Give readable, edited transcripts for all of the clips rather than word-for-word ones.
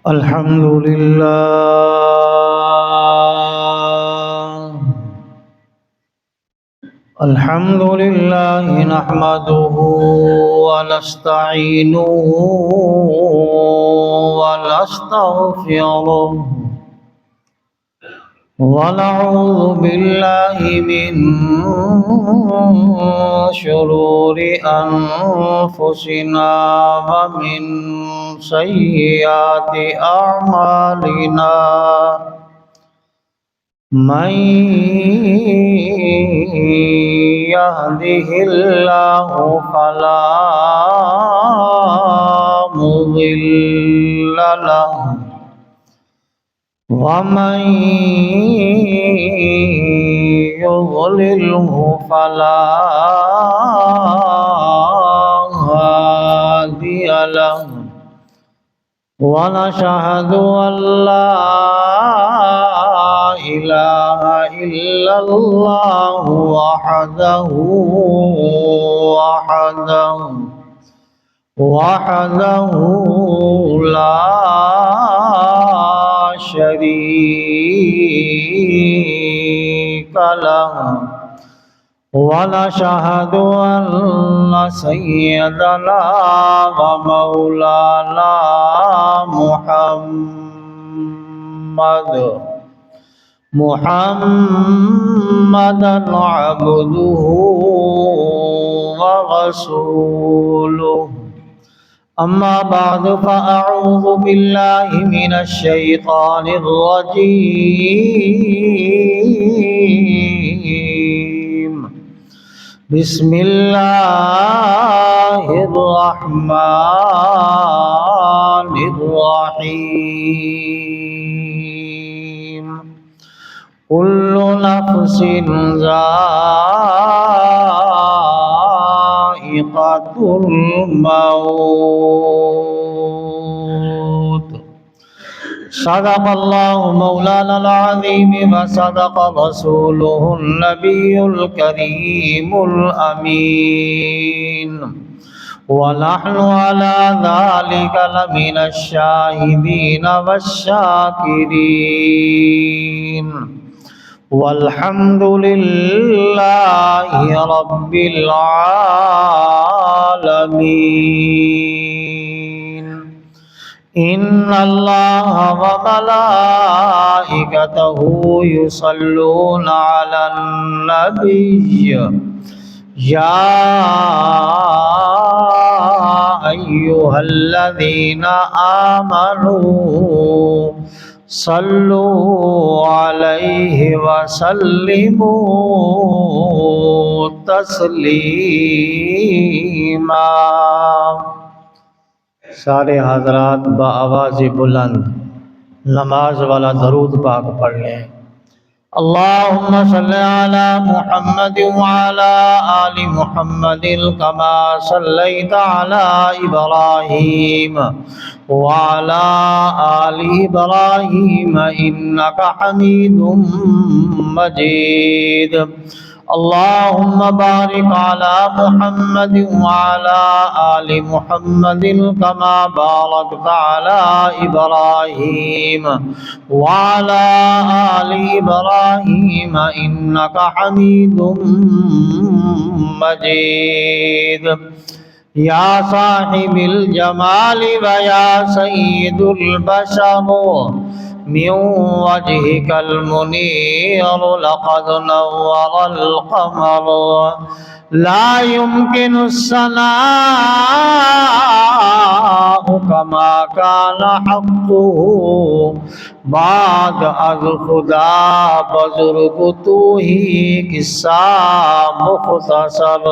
الحمد لله. الحمد لله نحمده ونستعينه ونستغفره ونعوذ بالله من شرور أنفسنا ومن سيئات أعمالنا. من يهده الله فلا مضل له ومن يضلله فلا هادي له. ونشهد أن لا إله إلا الله وحده لا شريك له. ونشهد أن سيدنا ومولانا محمدا عبده ورسوله. أما بعد فأعوذ بالله من الشيطان الرجيم. بسم الله الرحمن الرحيم. كل نفس ذائقة الموت. صدق الله مولانا العظيم وصدق رسوله النبي الكريم الأمين. ونحن على ذلك لمن الشاهدين والشاكرين. والحمد لله رب العالمين. إن الله وملائكته يصلون على النبي يا أيها الذين آمنوا صلوا عليه وسلموا تسلیما. سارے حضرات بآواز بلند نماز والا درود پاک پڑھ لیں. اللهم صل على محمد وعلى آل محمد كما صليت على إبراهيم وعلى آل إبراهيم إنك حميد مجيد. اللهم بارك على محمد وعلى آل محمد كما باركت على إبراهيم وعلى آل إبراهيم إنك حميد مجيد. يا صاحب الجمال ويا سيد البشر من وجهك المنير لقد نور القمر. لا يمكن الثناء كما كان حقه بعد از خدا بزرگ تو ہی قصہ مختصر.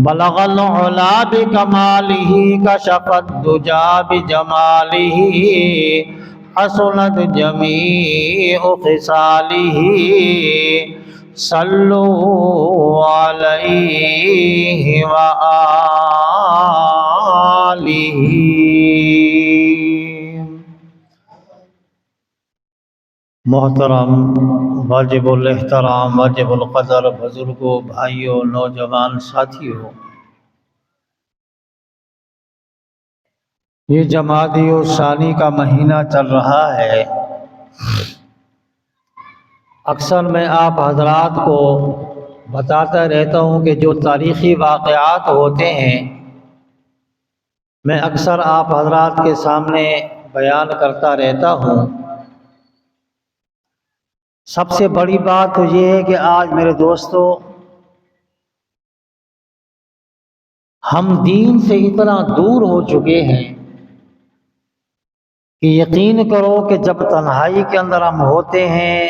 بلغ العلا بکماله کشف الدجى بجماله حسنت جميع خصاله. صلوا عليه وآله. محترم واجب الاحترام واجب القدر بزرگوں بھائیوں نوجوان ساتھیوں، یہ جمادی الثانی کا مہینہ چل رہا ہے۔ اکثر میں آپ حضرات کو بتاتا رہتا ہوں کہ جو تاریخی واقعات ہوتے ہیں میں اکثر آپ حضرات کے سامنے بیان کرتا رہتا ہوں۔ سب سے بڑی بات تو یہ ہے کہ آج میرے دوستو ہم دین سے اتنا دور ہو چکے ہیں کہ یقین کرو کہ جب تنہائی کے اندر ہم ہوتے ہیں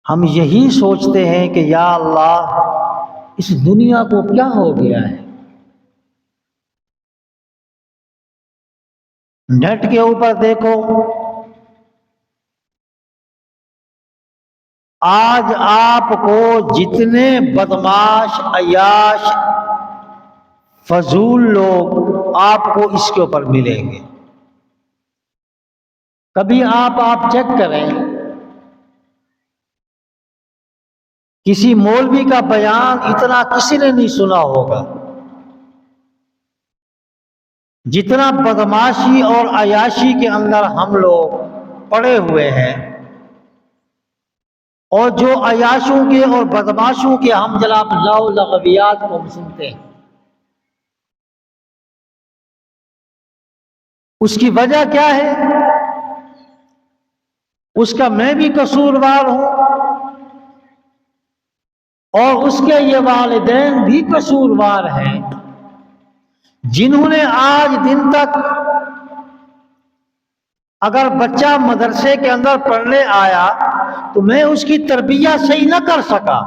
ہم یہی سوچتے ہیں کہ یا اللہ اس دنیا کو کیا ہو گیا ہے۔ نیٹ کے اوپر دیکھو، آج آپ کو جتنے بدماش عیاش فضول لوگ آپ کو اس کے اوپر ملیں گے۔ کبھی آپ چیک کریں، کسی مولوی کا بیان اتنا کسی نے نہیں سنا ہوگا جتنا بدماشی اور عیاشی کے اندر ہم لوگ پڑے ہوئے ہیں، اور جو عیاشوں کے اور بدماشوں کے ہم جناب لاؤ لغویات کو ہم سنتے ہیں۔ اس کی وجہ کیا ہے؟ اس کا میں بھی قصوروار ہوں اور اس کے یہ والدین بھی قصوروار ہیں جنہوں نے آج دن تک اگر بچہ مدرسے کے اندر پڑھنے آیا تو میں اس کی تربیت صحیح نہ کر سکا،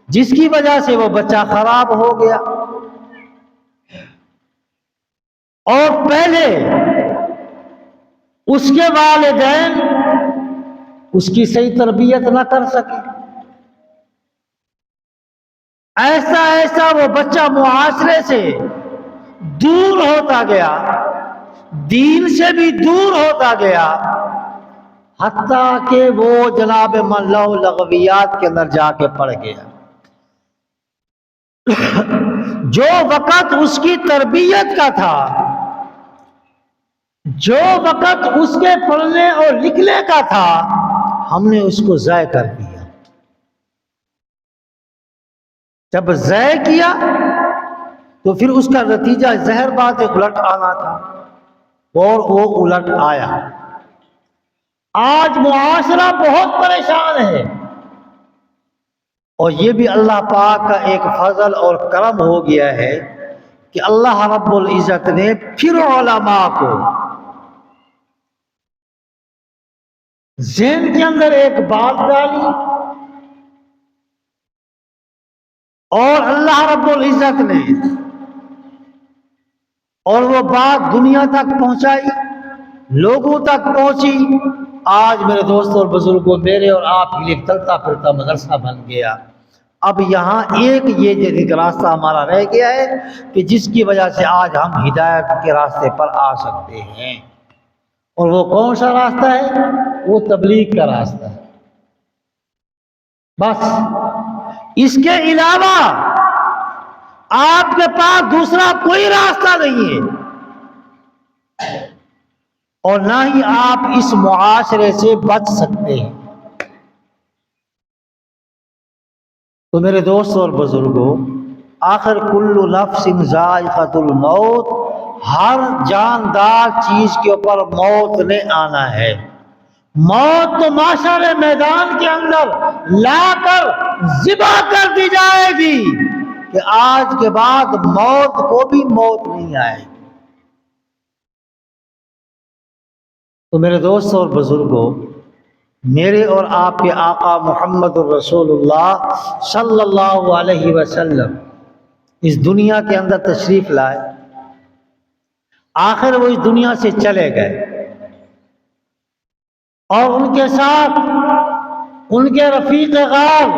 جس کی وجہ سے وہ بچہ خراب ہو گیا، اور پہلے اس کے والدین اس کی صحیح تربیت نہ کر سکے، ایسا وہ بچہ معاشرے سے دور ہوتا گیا، دین سے بھی دور ہوتا گیا، حتیٰ کہ وہ جناب لو لغویات کے اندر جا کے پڑ گیا۔ جو وقت اس کی تربیت کا تھا، جو وقت اس کے پڑھنے اور لکھنے کا تھا، ہم نے اس کو ضائع کر دیا۔ جب ضائع کیا تو پھر اس کا نتیجہ زہر بات الٹ آنا تھا، اور وہ الٹ آیا۔ آج معاشرہ بہت پریشان ہے، اور یہ بھی اللہ پاک کا ایک فضل اور کرم ہو گیا ہے کہ اللہ رب العزت نے پھر علماء کو ذہن کے اندر ایک بات ڈالی، اور اللہ رب العزت نے اور وہ بات دنیا تک پہنچائی، لوگوں تک پہنچی۔ آج میرے دوستوں اور بزرگوں، میرے اور آپ کے لیے چلتا پھرتا مدرسہ بن گیا۔ اب یہاں ایک راستہ ہمارا رہ گیا ہے کہ جس کی وجہ سے آج ہم ہدایت کے راستے پر آ سکتے ہیں، اور وہ کون سا راستہ ہے؟ وہ تبلیغ کا راستہ ہے۔ بس اس کے علاوہ آپ کے پاس دوسرا کوئی راستہ نہیں ہے، اور نہ ہی آپ اس معاشرے سے بچ سکتے ہیں۔ تو میرے دوستوں اور بزرگوں، آخر کل نفس ذائقۃ الموت، ہر جاندار چیز کے اوپر موت نے آنا ہے۔ موت تو معاشر میدان کے اندر لا کر ذبح کر دی جائے گی کہ آج کے بعد موت کو بھی موت نہیں آئے گی۔ تو میرے دوستوں اور بزرگوں، میرے اور آپ کے آقا محمد الرسول اللہ صلی اللہ علیہ وسلم اس دنیا کے اندر تشریف لائے، آخر وہ اس دنیا سے چلے گئے، اور ان کے ساتھ ان کے رفیق غار،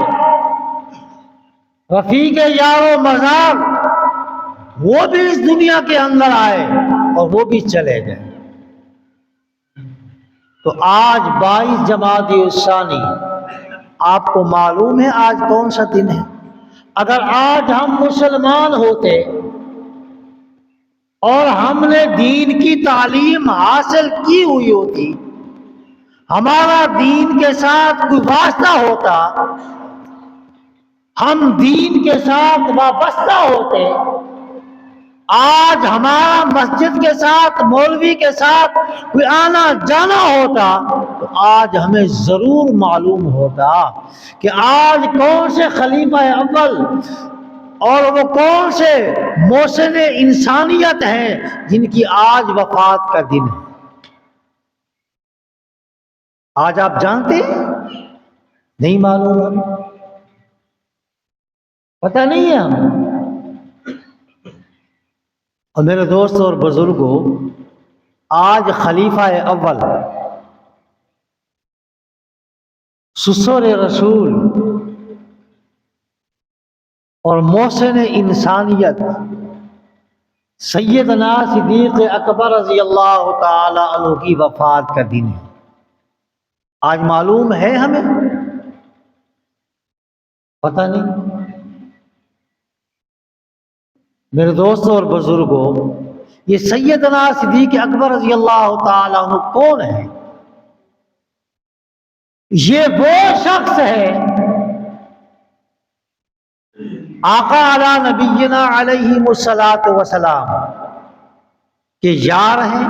رفیق یار و مزار، وہ بھی اس دنیا کے اندر آئے اور وہ بھی چلے گئے۔ تو آج 22 جمادی الثانی، آپ کو معلوم ہے آج کون سا دن ہے؟ اگر آج ہم مسلمان ہوتے اور ہم نے دین کی تعلیم حاصل کی ہوئی ہوتی، ہمارا دین کے ساتھ کوئی واسطہ ہوتا، ہم دین کے ساتھ وابستہ ہوتے، آج ہمارا مسجد کے ساتھ مولوی کے ساتھ کوئی آنا جانا ہوتا تو آج ہمیں ضرور معلوم ہوتا کہ آج کون سے خلیفہ اول اور وہ کون سے محسن انسانیت ہیں جن کی آج وفات کا دن ہے۔ آج آپ جانتے ہیں؟ نہیں معلوم، پتہ نہیں ہے ہمیں۔ اور میرے دوستوں اور بزرگوں، آج خلیفہ اول سسر رسول اور محسن انسانیت سیدنا صدیق اکبر رضی اللہ تعالی عنہ کی وفات کا دن ہے۔ آج معلوم ہے ہمیں؟ پتہ نہیں۔ میرے دوستوں اور بزرگوں، یہ سیدنا صدیق اکبر رضی اللہ تعالی عنہ کون ہے؟ یہ وہ شخص ہے آقا علی نبینا علیہ الصلوۃ والسلام کہ یار ہیں،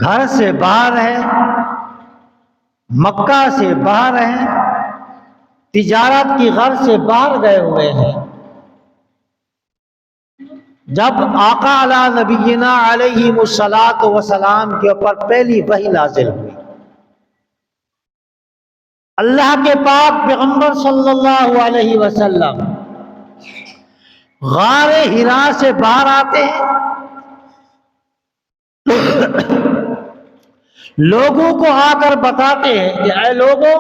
گھر سے باہر ہیں، مکہ سے باہر ہیں، تجارت کی غرض سے باہر گئے ہوئے ہیں۔ جب آقا علی نبینا علیہ الصلوۃ والسلام کے اوپر پہلی وحی نازل ہوئی، اللہ کے پاک پیغمبر صلی اللہ علیہ وسلم غار حرا سے باہر آتے ہیں، لوگوں کو آ کر بتاتے ہیں کہ اے لوگوں،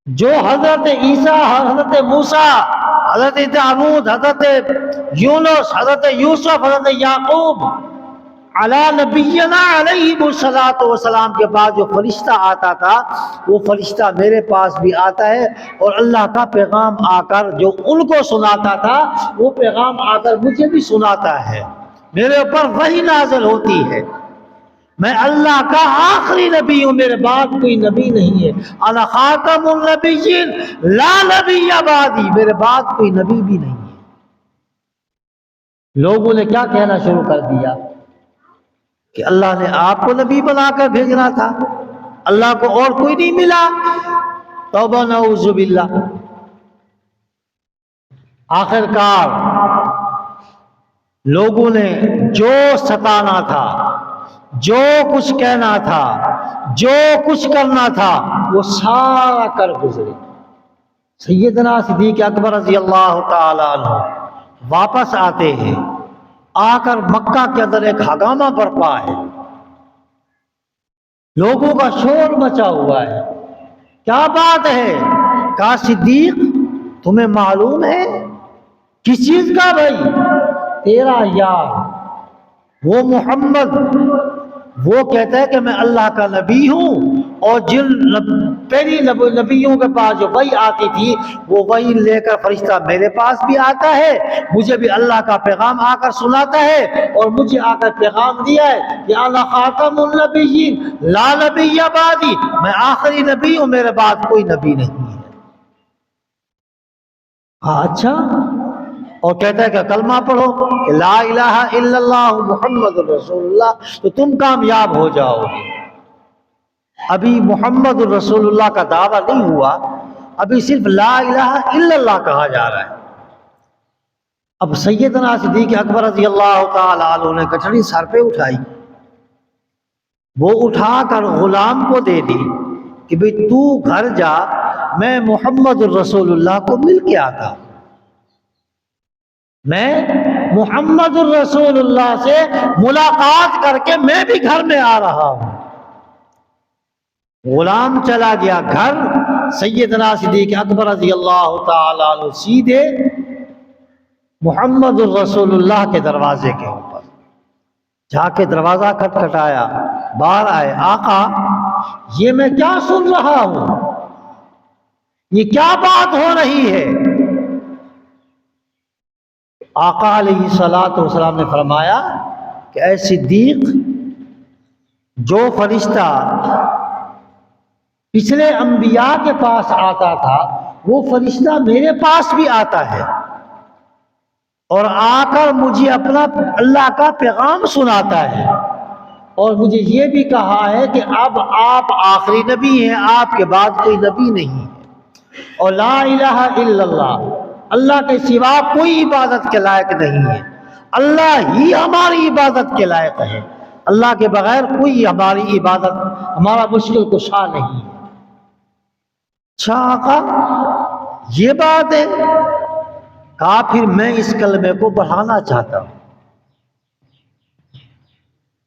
جو حضرت عیسیٰ، حضرت موسیٰ، حضرت داؤد، حضرت یونس، حضرت یوسف، حضرت یعقوب علی نبینا علیہ الصلوۃ والسلام کے بعد جو فرشتہ آتا تھا، وہ فرشتہ میرے پاس بھی آتا ہے، اور اللہ کا پیغام آ کر جو ان کو سناتا تھا وہ پیغام آ کر مجھے بھی سناتا ہے، میرے اوپر وحی نازل ہوتی ہے، میں اللہ کا آخری نبی ہوں، میرے بعد کوئی نبی نہیں ہے، انا خاتم النبیین لا نبی بعدی، میرے بعد کوئی نبی بھی نہیں ہے۔ لوگوں نے کیا کہنا شروع کر دیا کہ اللہ نے آپ کو نبی بنا کر بھیجنا تھا، اللہ کو اور کوئی نہیں ملا۔ توبہ نعوذ باللہ۔ آخر کار لوگوں نے جو ستانا تھا، جو کچھ کہنا تھا، جو کچھ کرنا تھا، وہ سارا کر گزرے۔ سیدنا صدیق اکبر رضی اللہ تعالی عنہ واپس آتے ہیں، آ کر مکہ کے اندر ایک ہنگامہ برپا ہے، لوگوں کا شور مچا ہوا ہے۔ کیا بات ہے؟ کہا صدیق تمہیں معلوم ہے کس چیز کا؟ بھائی تیرا یار وہ محمد، وہ کہتا ہے کہ میں اللہ کا نبی ہوں، اور جن پہلی نبیوں کے پاس جو وحی آتی تھی وہ وحی لے کر فرشتہ میرے پاس بھی آتا ہے، مجھے بھی اللہ کا پیغام آ کر سناتا ہے، اور مجھے آ کر پیغام دیا ہے کہ انا خاتم النبیین لا نبی بعدی، میں آخری نبی ہوں، میرے بعد کوئی نبی نہیں ہے۔ اچھا، اور کہتا ہے کہ کلمہ پڑھو کہ لا الہ الا اللہ محمد رسول اللہ، تو تم کامیاب ہو جاؤ گے۔ ابھی محمد رسول اللہ کا دعویٰ نہیں ہوا، ابھی صرف لا الہ الا اللہ کہا جا رہا ہے۔ اب سیدنا صدیق اکبر رضی اللہ تعالی عنہ نے کٹڑی سر پہ اٹھائی، وہ اٹھا کر غلام کو دے دی کہ بھئی تو گھر جا، میں محمد الرسول اللہ کو مل کے آتا، میں محمد الرسول اللہ سے ملاقات کر کے میں بھی گھر میں آ رہا ہوں۔ غلام چلا گیا گھر، سیدنا صدیق اکبر رضی اللہ تعالی عنہ سیدھے محمد الرسول اللہ کے دروازے کے اوپر جا کے دروازہ کھٹکھٹایا، باہر آئے، آقا یہ میں کیا سن رہا ہوں، یہ کیا بات ہو رہی ہے؟ آقا علیہ الصلوۃ والسلام نے فرمایا کہ اے صدیق، جو فرشتہ پچھلے انبیاء کے پاس آتا تھا وہ فرشتہ میرے پاس بھی آتا ہے اور آ کر مجھے اپنا اللہ کا پیغام سناتا ہے، اور مجھے یہ بھی کہا ہے کہ اب آپ آخری نبی ہیں، آپ کے بعد کوئی نبی نہیں ہے، اور لا الہ الا اللہ، اللہ کے سوا کوئی عبادت کے لائق نہیں ہے، اللہ ہی ہماری عبادت کے لائق ہے، اللہ کے بغیر کوئی ہماری عبادت، ہمارا مشکل کشا نہیں ہے۔ اچھا آقا یہ بات ہے، کہا پھر میں اس کلمے کو بڑھانا چاہتا ہوں۔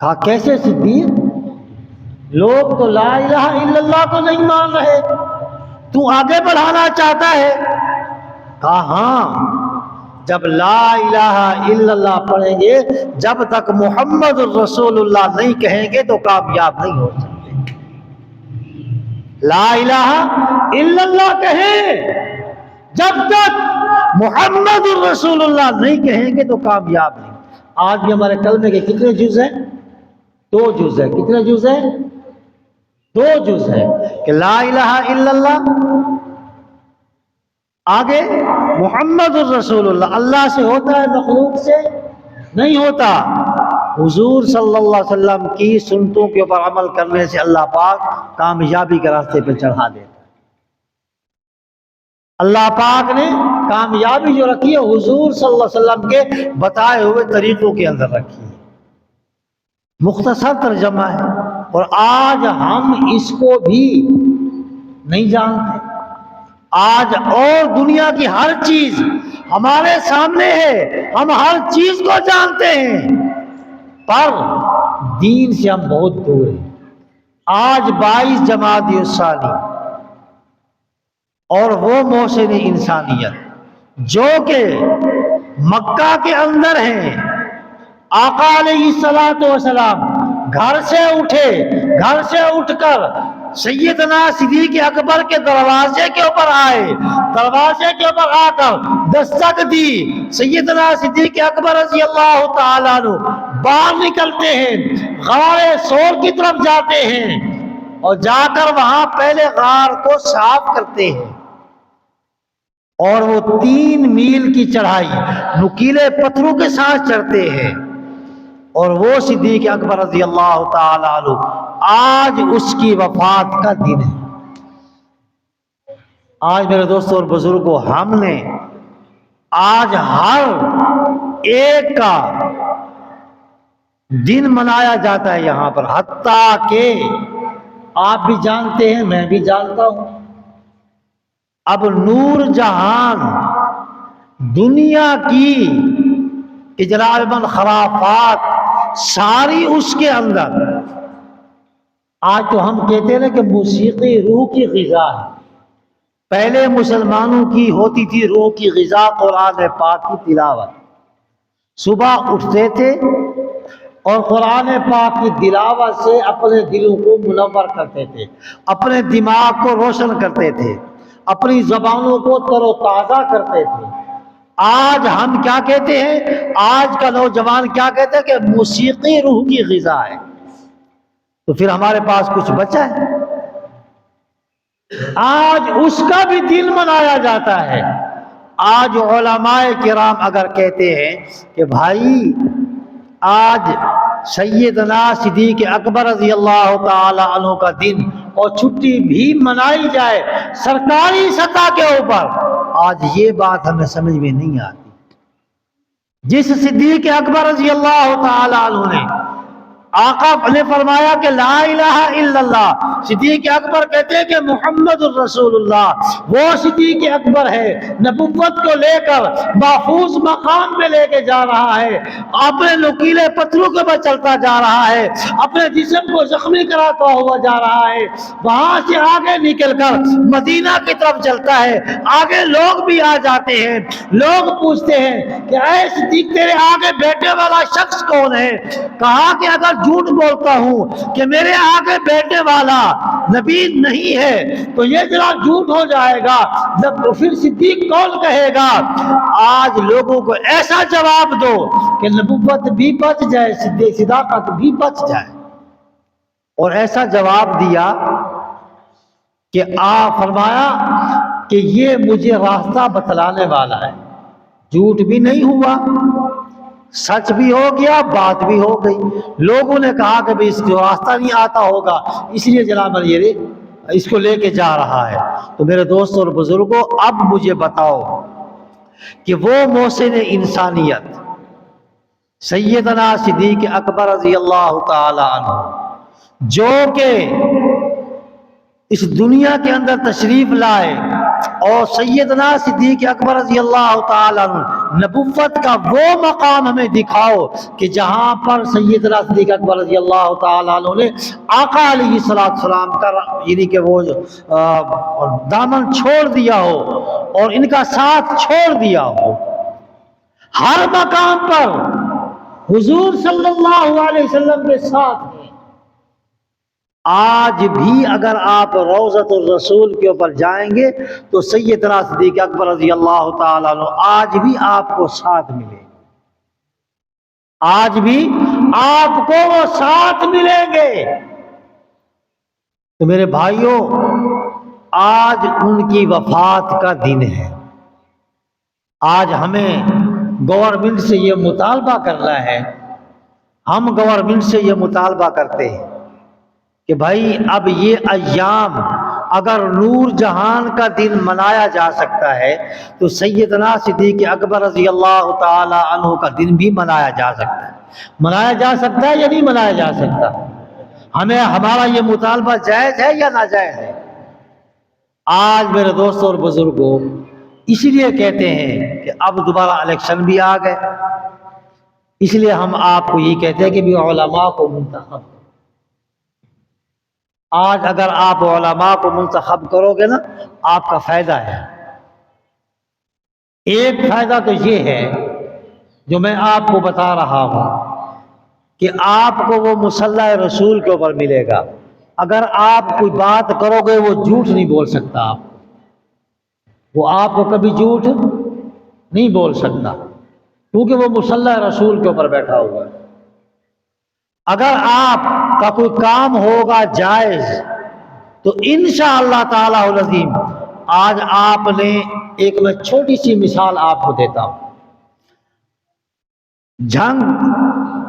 کہا کیسے صدیق، لوگ تو لا الہ الا اللہ کو نہیں مان رہے، تو آگے بڑھانا چاہتا ہے؟ کہا ہاں، جب لا الہ الا اللہ پڑھیں گے، جب تک محمد الرسول اللہ نہیں کہیں گے تو کامیاب نہیں ہو سکتے۔ لا الہ الا اللہ کہیں، جب تک محمد الرسول اللہ نہیں کہیں گے تو کامیاب نہیں۔ آج بھی ہمارے کلمے کے کتنے جز ہیں؟ 2 جز ہیں۔ کتنے جز ہیں؟ 2 جز ہیں، کہ لا الہ الا اللہ، آگے محمد الرسول اللہ، اللہ سے ہوتا ہے مخلوق سے نہیں ہوتا۔ حضور صلی اللہ علیہ وسلم کی سنتوں کے اوپر عمل کرنے سے اللہ پاک کامیابی کے راستے پہ چڑھا دیتا ہے۔ اللہ پاک نے کامیابی جو رکھی ہے حضور صلی اللہ علیہ وسلم کے بتائے ہوئے طریقوں کے اندر رکھی ہے۔ مختصر ترجمہ ہے، اور آج ہم اس کو بھی نہیں جانتے۔ آج اور دنیا کی ہر چیز ہمارے سامنے ہے، ہم ہر چیز کو جانتے ہیں، پر دین سے ہم بہت دور ہیں۔ آج 22 جمادی الثانی اور وہ محسن انسانیت جو کہ مکہ کے اندر ہیں، آقا علیہ الصلوۃ والسلام گھر سے اٹھ کر سیدنا صدیق اکبر کے دروازے کے اوپر آئے، دروازے کے اوپر آ کر دستک دی، سیدنا صدیق اکبر رضی اللہ تعالیٰ عنہ باہر نکلتے ہیں، غار سور کی طرف جاتے ہیں، اور جا کر وہاں پہلے غار کو صاف کرتے ہیں، اور وہ 3 میل کی چڑھائی نکیلے پتھروں کے ساتھ چڑھتے ہیں، اور وہ صدیق اکبر رضی اللہ تعالیٰ عنہ آج اس کی وفات کا دن ہے۔ آج میرے دوستوں اور بزرگوں، ہم نے آج ہر ایک کا دن منایا جاتا ہے یہاں پر، حتیٰ کہ آپ بھی جانتے ہیں، میں بھی جانتا ہوں، اب نور جہان دنیا کی اجلال من خرافات ساری اس کے اندر، آج تو ہم کہتے ہیں کہ موسیقی روح کی غذا ہے۔ پہلے مسلمانوں کی ہوتی تھی روح کی غذا قرآن پاک کی تلاوت، صبح اٹھتے تھے اور قرآن پاک کی تلاوت سے اپنے دلوں کو منور کرتے تھے، اپنے دماغ کو روشن کرتے تھے، اپنی زبانوں کو تر و تازہ کرتے تھے۔ آج ہم کیا کہتے ہیں؟ آج کا نوجوان کیا کہتے ہیں کہ موسیقی روح کی غذا ہے۔ تو پھر ہمارے پاس کچھ بچا ہے؟ آج اس کا بھی دن منایا جاتا ہے۔ آج علماء کرام اگر کہتے ہیں کہ بھائی آج سیدنا صدیق اکبر رضی اللہ تعالی عنہ کا دن اور چھٹی بھی منائی جائے سرکاری سطح کے اوپر، آج یہ بات ہمیں سمجھ میں نہیں آتی۔ جس صدیق اکبر رضی اللہ تعالی عنہ نے، آقا نے فرمایا کہ لا الہ الا اللہ، صدیق اکبر کہتے ہیں کہ محمد الرسول اللہ وہ صدیق اکبر ہے، نبوت کو لے کر محفوظ مقام پہ لے کے جا رہا ہے، اپنے نکیلے پتھروں کے اوپر چلتا جا رہا ہے، اپنے جسم کو زخمی کراتا ہوا جا رہا ہے، وہاں سے آگے نکل کر مدینہ کی طرف چلتا ہے، آگے لوگ بھی آ جاتے ہیں، لوگ پوچھتے ہیں کہ اے صدیق تیرے آگے بیٹھنے والا شخص کون ہے؟ کہا کہ اگر جھوٹ بولتا ہوں کہ میرے آگے بیٹھنے والا نبی نہیں ہے تو یہ جناب جھوٹ ہو جائے گا، جب پھر صدیق کون کہے گا؟ آج لوگوں کو ایسا جواب دو کہ نبوت بھی بچ جائے، صداقت بھی بچ جائے۔ اور ایسا جواب دیا کہ فرمایا کہ یہ مجھے راستہ بتلانے والا ہے، جھوٹ بھی نہیں ہوا، سچ بھی ہو گیا، بات بھی ہو گئی۔ لوگوں نے کہا کہ بھئی اس کو راستہ نہیں آتا ہوگا، اس لیے جناب یہ اس کو لے کے جا رہا ہے۔ تو میرے دوستوں اور بزرگوں، اب مجھے بتاؤ کہ وہ محسن انسانیت سیدنا صدیق اکبر رضی اللہ تعالی عنہ جو کہ اس دنیا کے اندر تشریف لائے، اور سیدنا صدیق اکبر رضی اللہ تعالیٰ عنہ نبوت کا وہ مقام ہمیں دکھاؤ کہ جہاں پر سیدنا صدیق اکبر رضی اللہ تعالیٰ عنہ نے آقا علیہ السلام کا یعنی کہ وہ دامن چھوڑ دیا ہو اور ان کا ساتھ چھوڑ دیا ہو۔ ہر مقام پر حضور صلی اللہ علیہ وسلم کے ساتھ ہیں۔ آج بھی اگر آپ روضۃ الرسول کے اوپر جائیں گے تو سیدنا صدیق اکبر رضی اللہ تعالیٰ عنہ آج بھی آپ کو ساتھ ملے، آج بھی آپ کو وہ ساتھ ملیں گے۔ تو میرے بھائیوں، آج ان کی وفات کا دن ہے۔ آج ہمیں گورنمنٹ سے یہ مطالبہ کرنا ہے، ہم گورنمنٹ سے یہ مطالبہ کرتے ہیں کہ بھائی اب یہ ایام اگر نور جہان کا دن منایا جا سکتا ہے تو سیدنا صدیق اکبر رضی اللہ تعالی عنہ کا دن بھی منایا جا سکتا ہے۔ منایا جا سکتا ہے یا نہیں منایا جا سکتا؟ ہمیں ہمارا یہ مطالبہ جائز ہے یا ناجائز ہے؟ آج میرے دوستوں اور بزرگوں، اسی لیے کہتے ہیں کہ اب دوبارہ الیکشن بھی آ گئے، اس لیے ہم آپ کو یہ کہتے ہیں کہ بھی علماء کو منتخب، آج اگر آپ علماء کو منتخب کرو گے نا آپ کا فائدہ ہے۔ ایک فائدہ تو یہ ہے جو میں آپ کو بتا رہا ہوں کہ آپ کو وہ مصلی رسول کے اوپر ملے گا۔ اگر آپ کوئی بات کرو گے وہ جھوٹ نہیں بول سکتا، وہ آپ کو کبھی جھوٹ نہیں بول سکتا کیونکہ وہ مصلی رسول کے اوپر بیٹھا ہوا ہے۔ اگر آپ کا کوئی کام ہوگا جائز تو انشاءاللہ تعالی العظیم، آج آپ نے ایک میں چھوٹی سی مثال آپ کو دیتا ہوں۔ جھنگ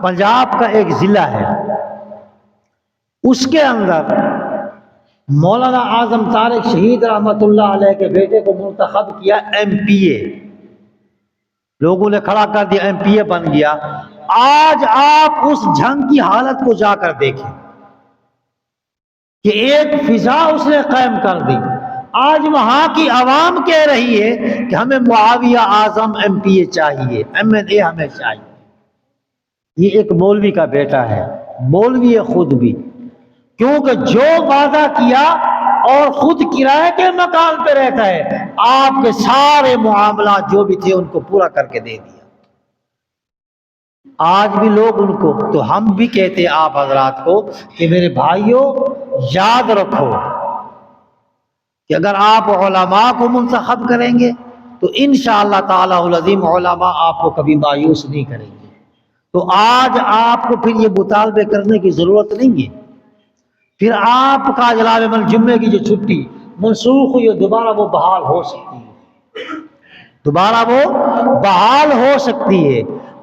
پنجاب کا ایک ضلع ہے، اس کے اندر مولانا اعظم طارق شہید رحمت اللہ علیہ کے بیٹے کو منتخب کیا ایم پی اے، لوگوں نے کھڑا کر دیا، ایم پی اے بن گیا۔ آج آپ اس جھنگ کی حالت کو جا کر دیکھیں کہ ایک فضا اس نے قائم کر دی۔ آج وہاں کی عوام کہہ رہی ہے کہ ہمیں معاویہ اعظم ایم پی اے چاہیے، ایم این اے ہمیں چاہیے۔ یہ ایک مولوی کا بیٹا ہے، مولوی ہے خود بھی، کیونکہ جو وعدہ کیا اور خود کرائے کے مکان پہ رہتا ہے، آپ کے سارے معاملات جو بھی تھے ان کو پورا کر کے دے دیا۔ آج بھی لوگ ان کو، تو ہم بھی کہتے ہیں آپ حضرات کو کہ میرے بھائیوں یاد رکھو کہ اگر آپ علماء کو منتخب کریں گے تو انشاءاللہ تعالی العظیم علماء آپ کو کبھی مایوس نہیں کریں گے۔ تو آج آپ کو پھر یہ مطالبے کرنے کی ضرورت نہیں ہے۔ پھر آپ کا جناب من جمعے کی جو چھٹی منسوخ ہوئی دوبارہ وہ بحال ہو سکتی ہے، دوبارہ وہ بحال ہو سکتی ہے۔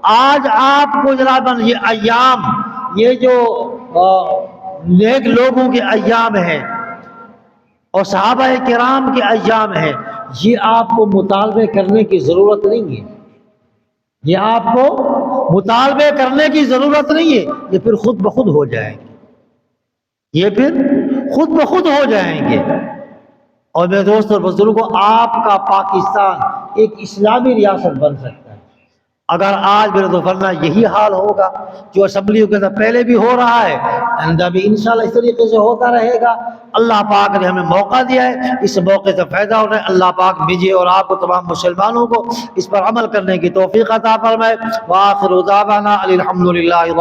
آج آپ کو جناب یہ ایام، یہ جو نیک لوگوں کے ایام ہیں اور صحابہ کرام کے ایام ہیں، یہ آپ کو مطالبے کرنے کی ضرورت نہیں ہے، یہ آپ کو مطالبے کرنے کی ضرورت نہیں ہے، یہ پھر خود بخود ہو جائیں گے، یہ پھر خود بخود ہو جائیں گے۔ اور میرے دوست اور بزرگوں، آپ کا پاکستان ایک اسلامی ریاست بن سکتا ہے اگر آج میرے تو ورنہ یہی حال ہوگا جو اسمبلیوں کے اندر پہلے بھی ہو رہا ہے، آئندہ بھی انشاءاللہ اس طریقے سے ہوتا رہے گا۔ اللہ پاک نے ہمیں موقع دیا ہے، اس موقع سے فائدہ اٹھائیں۔ اللہ پاک مجھے اور آپ کو تمام مسلمانوں کو اس پر عمل کرنے کی توفیق عطا فرمائے۔ وآخر دعوانا الحمدللہ رب